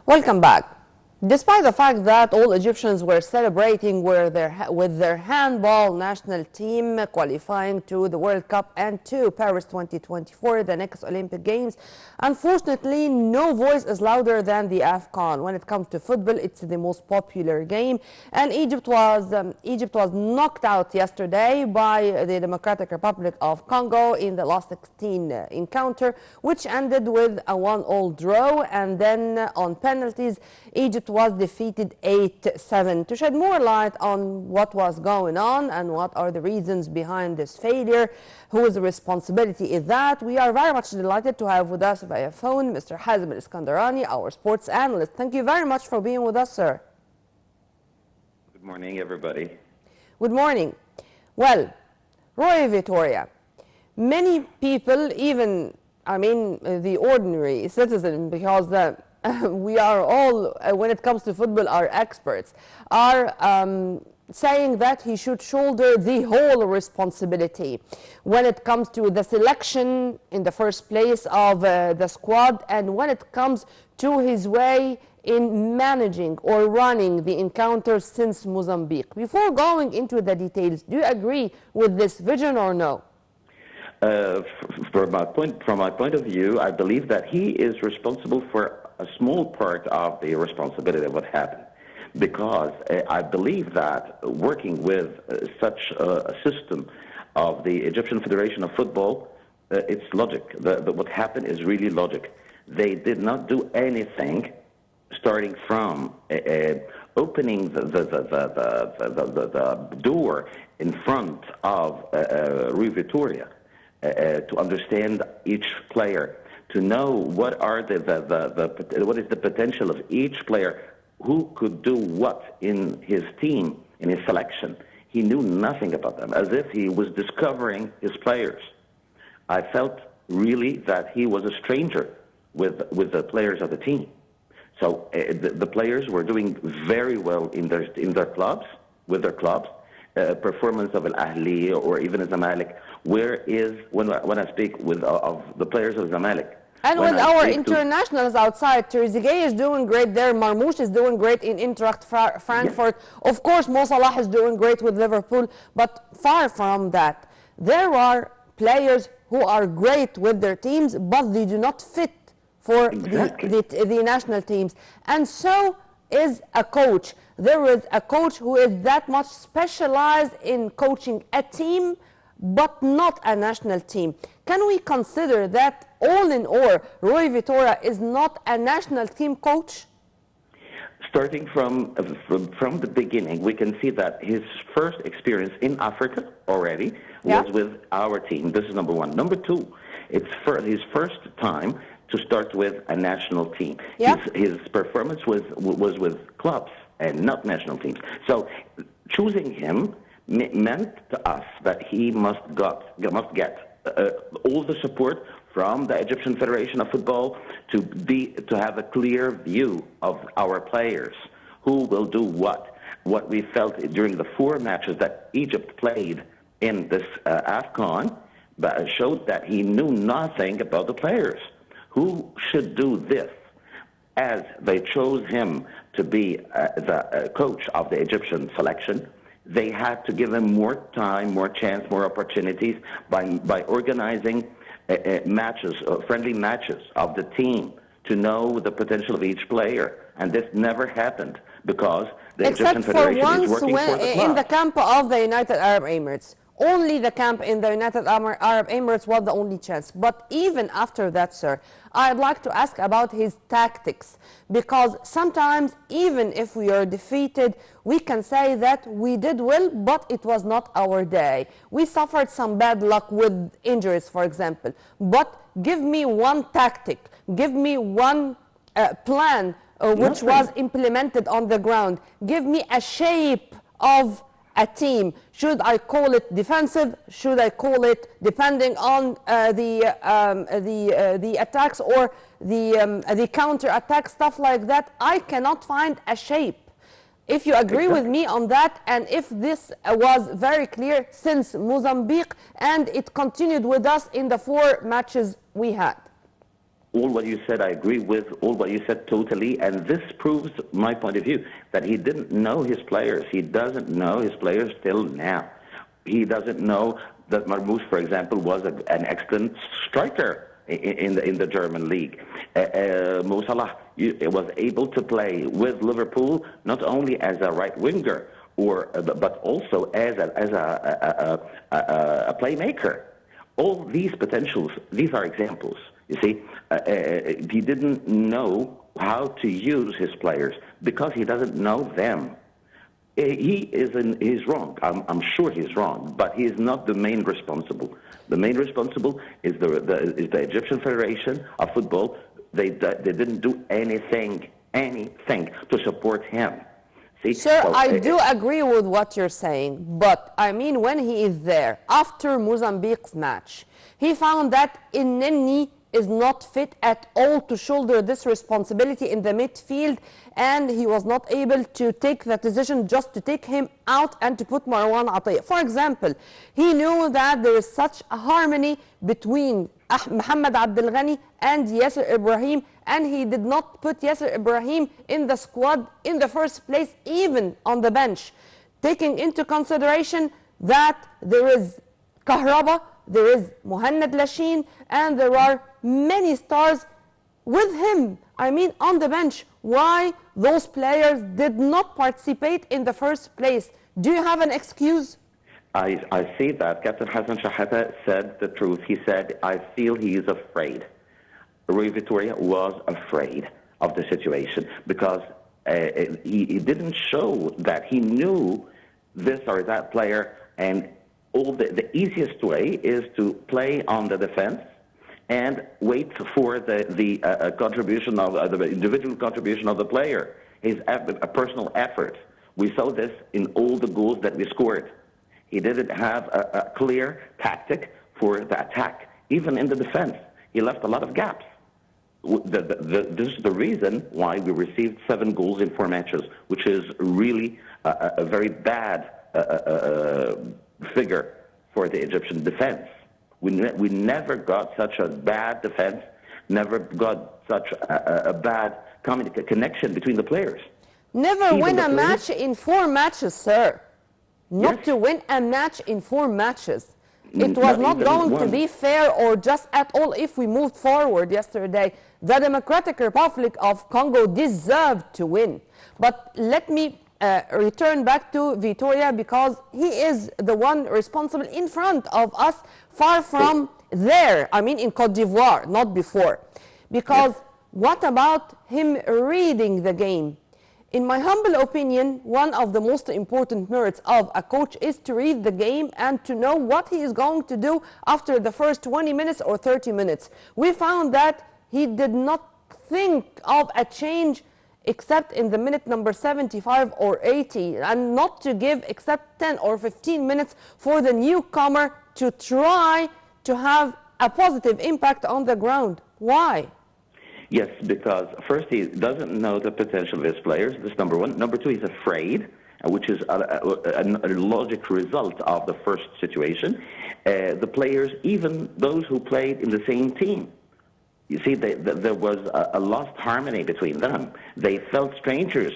Welcome back. Despite the fact that all Egyptians were celebrating with their handball national team qualifying to the World Cup and to Paris 2024, the next Olympic Games, unfortunately, no voice is louder than the AFCON. When it comes to football, it's the most popular game, and Egypt was knocked out yesterday by the Democratic Republic of Congo in the last 16 encounter, which ended with a 1-all draw, and then on penalties, Egypt was defeated 8-7. To shed more light on what was going on and what are the reasons behind this failure, whose responsibility is that, we are very much delighted to have with us via phone Mr. Hazem Askandarani, our sports analyst. Thank you very much for being with us, sir. Good morning, everybody. Good morning. Well, Roy Vitoria, many people, even, the ordinary citizen, because we are all, when it comes to football, are experts, are saying that he should shoulder the whole responsibility when it comes to the selection in the first place of the squad, and when it comes to his way in managing or running the encounters since Mozambique. Before going into the details, do you agree with this vision or no? From my point of view, I believe that he is responsible for a small part of the responsibility of what happened, because I believe that working with such a system of the Egyptian Federation of Football, it's logic. What happened is really logic. They did not do anything starting from opening the door in front of Rui Vitoria to understand each player, to know what is the potential of each player, who could do what in his team, in his selection. He knew nothing about them, as if he was discovering his players. I felt really that he was a stranger with the players of the team. So the players were doing very well in their clubs, with their clubs. Performance of Al Ahli or even Zamalek. Where is, when I speak of the players of Zamalek, and with our internationals outside, Trezeguet is doing great there, Marmoush is doing great in Eintracht Frankfurt. Yes. Of course, Mo Salah is doing great with Liverpool, but far from that, there are players who are great with their teams, but they do not fit for the national teams. And so is a coach. There is a coach who is that much specialized in coaching a team, but not a national team. Can we consider that, all in all, Roy Vitoria is not a national team coach? Starting from the beginning, we can see that his first experience in Africa already was with our team. This is number one. Number two, it's his first time to start with a national team. Yeah. His performance was with clubs and not national teams. So choosing him meant to us that he must get all the support from the Egyptian Federation of Football to have a clear view of our players, who will do what. What we felt during the 4 matches that Egypt played in this AFCON showed that he knew nothing about the players. Who should do this? As they chose him to be the coach of the Egyptian selection, they had to give him more time, more chance, more opportunities by organizing matches, friendly matches of the team, to know the potential of each player. And this never happened because the Egyptian Federation is working for the club. In the camp of the United Arab Emirates. Only the camp in the United Arab Emirates was the only chance. But even after that, sir, I'd like to ask about his tactics. Because sometimes, even if we are defeated, we can say that we did well, but it was not our day. We suffered some bad luck with injuries, for example. But give me one tactic. Give me one plan which was implemented on the ground. Give me a shape of a team. Should I call it defensive? Should I call it, depending on the attacks or the counter attack, stuff like that? I cannot find a shape. If you agree with me on that, and if this was very clear since Mozambique and it continued with us in the 4 matches we had. all what you said. I agree with all what you said totally. And this proves my point of view, that he didn't know his players. He doesn't know his players till now. He doesn't know that Marmoush, for example, was an excellent striker in the German league. Mo Salah was able to play with Liverpool not only as a right winger, but also as a playmaker. All these potentials, these are examples. You see, he didn't know how to use his players because he doesn't know them. He's wrong. I'm sure he's wrong, but he is not the main responsible. The main responsible is the Egyptian Federation of Football. They didn't do anything to support him. See? Sir, So, I do agree with what you're saying, but I mean, when he is there after Mozambique's match, he found that Inneni is not fit at all to shoulder this responsibility in the midfield, and he was not able to take the decision just to take him out and to put Marwan Atiyah. For example, he knew that there is such a harmony between Mohamed Abdel Ghani and Yasser Ibrahim, and he did not put Yasser Ibrahim in the squad in the first place, even on the bench, taking into consideration that there is Kahraba, there is Mohamed Lashin, and there are many stars with him, I mean, on the bench. Why those players did not participate in the first place? Do you have an excuse? I see that. Captain Hassan Shahata said the truth. He said, I feel he is afraid. Rui Vitoria was afraid of the situation because he didn't show that he knew this or that player, and the easiest way is to play on the defense and wait for the contribution of the individual contribution of the player, his personal effort. We saw this in all the goals that we scored. He didn't have a clear tactic for the attack, even in the defense. He left a lot of gaps. This is the reason why we received 7 goals in 4 matches, which is really a very bad figure for the Egyptian defense. We never got such a bad defense, never got such a bad connection between the players. Never win a match in 4 matches, sir. Not to win a match in 4 matches. It was not going to be fair or just at all if we moved forward yesterday. The Democratic Republic of Congo deserved to win. But let me return back to Vitoria, because he is the one responsible in front of us, far from there. I mean, in Cote d'Ivoire, not before. Because what about him reading the game? In my humble opinion, one of the most important merits of a coach is to read the game and to know what he is going to do after the first 20 minutes or 30 minutes. We found that he did not think of a change except in the minute number 75 or 80, and not to give except 10 or 15 minutes for the newcomer to try to have a positive impact on the ground. Why? Yes, because first, he doesn't know the potential of his players. That's number one. Number two, he's afraid, which is a logic result of the first situation. The players, even those who played in the same team, you see, there was a lost harmony between them. They felt strangers.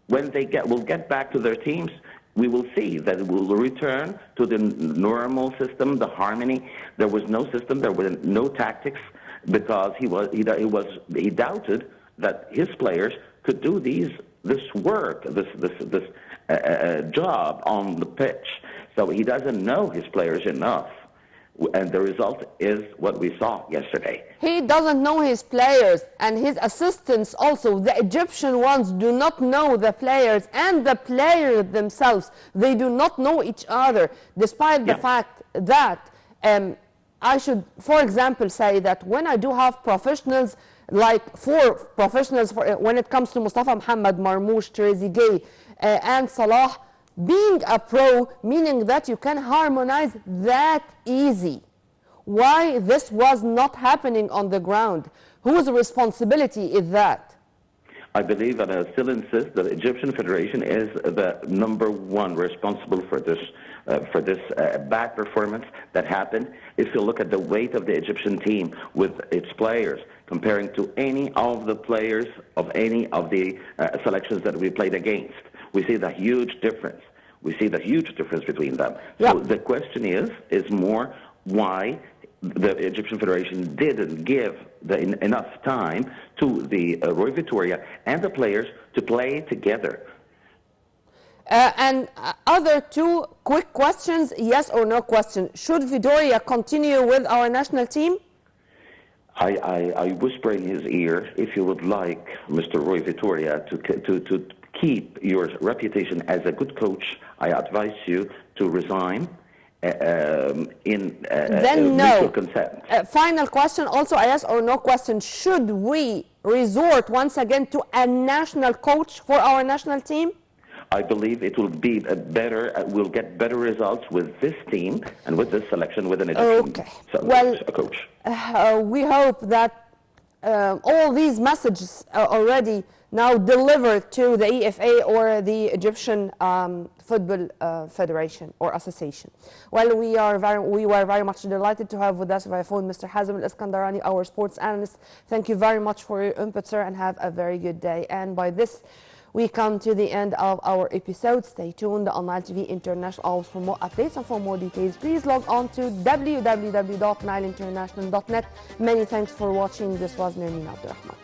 When we'll get back to their teams, we will see that it will return to the normal system, the harmony. There was no system. There were no tactics, because he doubted that his players could do this work, this job on the pitch. So he doesn't know his players enough. And the result is what we saw yesterday. He doesn't know his players, and his assistants also. The Egyptian ones do not know the players, and the players themselves, they do not know each other, despite the fact that I should, for example, say that when I do have professionals, like 4 professionals when it comes to Mustafa Mohamed, Marmoush, Trezeguet, and Salah, being a pro, meaning that you can harmonize that easy. Why this was not happening on the ground? Whose responsibility is that? I believe, and I still insist, that the Egyptian Federation is the #1 responsible for this bad performance that happened. If you look at the weight of the Egyptian team with its players, comparing to any of the players of any of the selections that we played against. We see the huge difference. We see the huge difference between them. Yeah. So the question is more why the Egyptian Federation didn't give enough time to the Roy Vittoria and the players to play together. And other two quick questions, yes or no question. Should Vittoria continue with our national team? I whisper in his ear, if you would like Mr. Roy Vittoria to keep your reputation as a good coach, I advise you to resign then mutual consent. Final question, also a yes or no question. Should we resort once again to a national coach for our national team? I believe it will be we'll get better results with this team and with this selection with an Egyptian coach. We hope that all these messages are already now delivered to the EFA or the Egyptian Football Federation or Association. Well, we were very much delighted to have with us via phone Mr. Hazem Askandarani, our sports analyst. Thank you very much for your input, sir, and have a very good day. And by this, we come to the end of our episode. Stay tuned on Nile TV International always for more updates and for more details. Please log on to www.nileinternational.net. Many thanks for watching. This was Nermeen Abdurrahman.